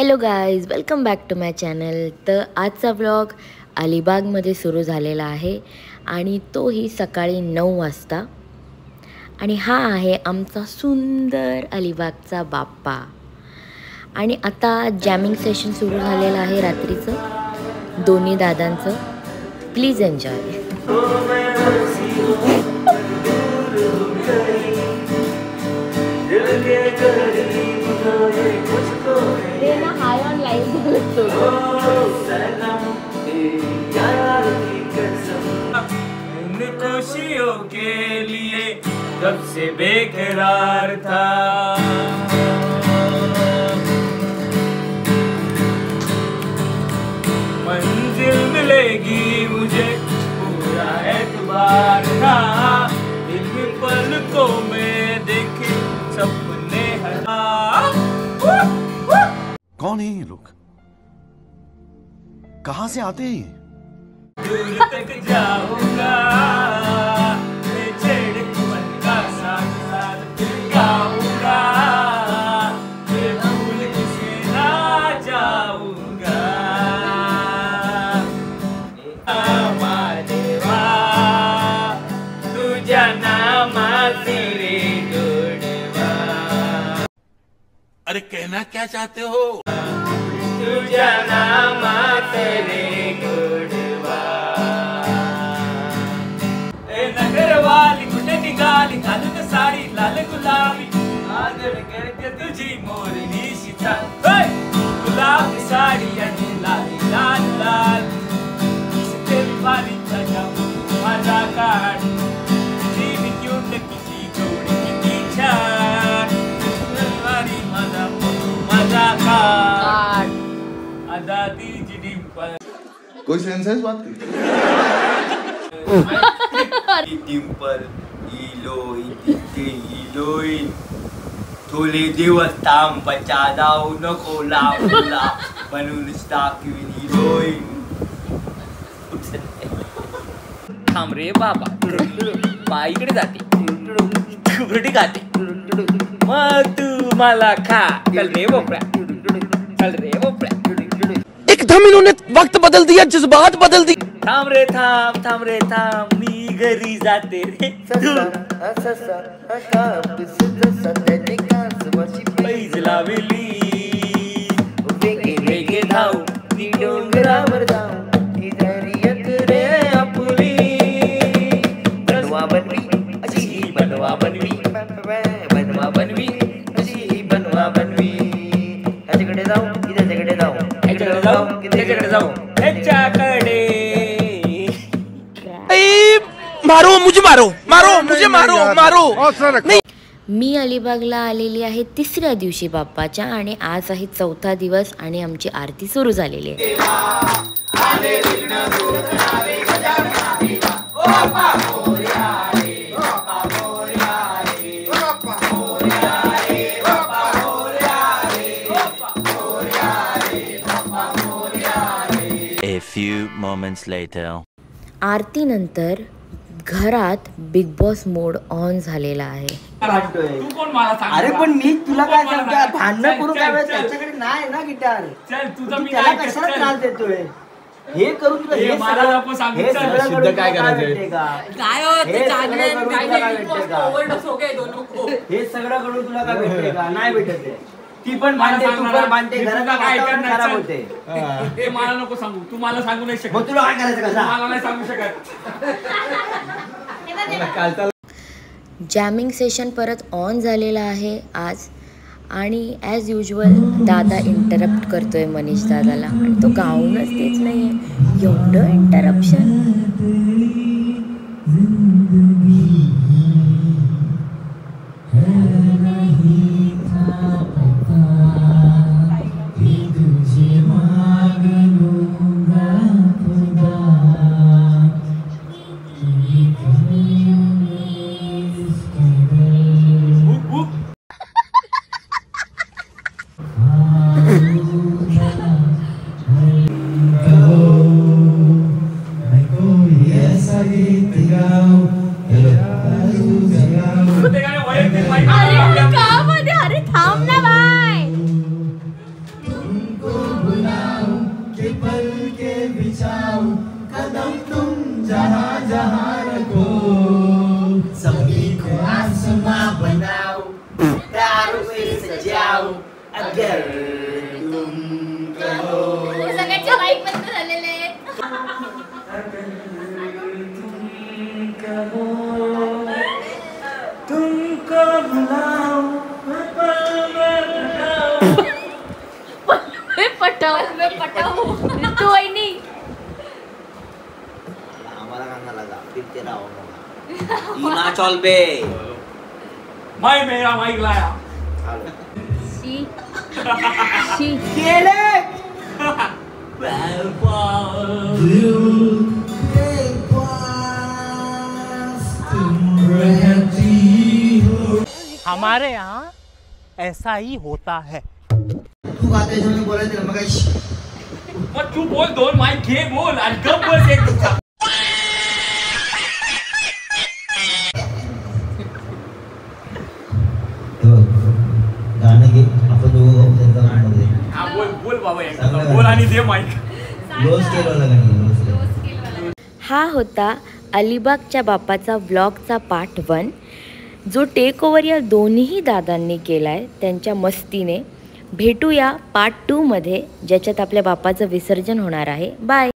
Hello guys, welcome back to my channel. तर आजचा vlog अलिबागमध्ये सुरू झालेला आहे आणि तोही सकाळी 9 वाजता. आणि हा आहे आमचा सुंदर अलिबागचा बाप्पा. आणि आता जॅमिंग सेशन सुरू झालेलं आहे रात्रीचं दोन्ही दादांचं. Please enjoy. खुशियों के लिए कब से बेकरार था, मंजिल मिलेगी मुझे पूरा एतबार था, इन पलकों में देखे सपने हरा. कौन है ये लोग, कहां से आते हैं? दूर तक जाऊंगा, मैं छेड़ मन का साथ साथ फिर गाऊंगा, मैं भूल से ना जाऊंगा. देवा तुझ्या नामाचे रे गोडवा. अरे कहना क्या चाहते हो? तुझ्या नामाचे रे गोडवा. नगरवाली कुठे निघाली घालून साडी लाल गुलाबी, आदर करते तुझी मोरनी शिता. गुलाबी साडी आणि लाली लाल लाल वाली माझा काढ. किती क्यूट किती गोडी किती छान वाली माझा काढ. आधा तिची डिंपल. कोई सेंसेस बात की? डिंपल हिरोईन थोडे दिवस थांब बचा, जाऊ नको लावला म्हणून टाकवीन हिरोईन. थांब रे बाबा, बाईकडे जाते कुरडी खाते, मग तू मला खा. चल रे बोपड्या, चल रे बोपड्या. एकदम इन्होंने वक्त बदल दिया, जज्बात बदल दी. थांब रे थांब रे थांब, मी घरी जाते रे. पैज लावली वेगे वेगे धाव, ती डोंगरावर जाऊ धैर्यत रे आपुली. बनवा बनवी अशी ही बनवा बनवी, बनवा बनवी अशी ही बनवा बनवी. ह्याच्याकडे जाऊ की त्याच्याकडे जाऊ, ह्याच्याकडे जाऊ की त्याच्याकडे जाऊ, ह्याच्याकडे. मारो मुझे, मारो मारो मुझे, मारो मारो. मी अलिबागला आलेली आहे तिसऱ्या दिवशी बाप्पाच्या आणि आज आहे चौथा दिवस आणि आमची आरती सुरू झालेली आहे. A few moments later. आरती नंतर घरात बिग बॉस मोड ऑन झालेला आहे. अरे पण मी तुला काय सांगतो, भांडण करू काय वेळ त्याच्याकडे नाही ना गिटार. त्याला कशाला त्रास देतोय? हे करून तुला हे सगळं काय करायचं, हे सगळं करून तुला काय भेटते का? नाही भेटत. ती पण भांडते, तू पण भांडते, घरात खराब होते. हे मला नको सांगू, तू मला सांगू नाही शकत. मग तुला काय करायचं, कसं मला नाही सांगू शकत. जॅमिंग सेशन परत ऑन झालेला आहे आज आणि ॲज युजल दादा इंटरप्ट करतोय मनीष दादाला आणि तो गाऊनच देत नाही आहे. एवढं इंटरप्शन. जहां जहां रखो सभी को आसमां बनाओ प्यार से सजाओ अगर तुम कहो सगळ्यांच्या माईक बंद झालेले आहेत. तुमको बुलाओ पटाव तू वहिनी आम्हाला गाणं लागा पिक्चर आओ इना चल बे मैं मेरा माइक लाया शी शी केले हमारे यहाँ ऐसा ही होता है. तू गाते समोर बोलायचं ना मगाशी मग तू बोल दोन माइक घे बोल आणि गप बस एक दिवसा. गाणं घे आपण दोघं त्यांचा गाणं हा बोल बोल बाबा एकदा बोल आणि दे माइक. रोज केलं गाणं हा होता अलिबागच्या बापाचा व्लॉगचा पार्ट 1 जो टेक ओव्हर या दोन्ही दादांनी केला आहे त्यांच्या मस्तीने. भेटूया पार्ट 2 मध्ये ज्याच्यात आपल्या बापाचं विसर्जन होणार आहे. बाय.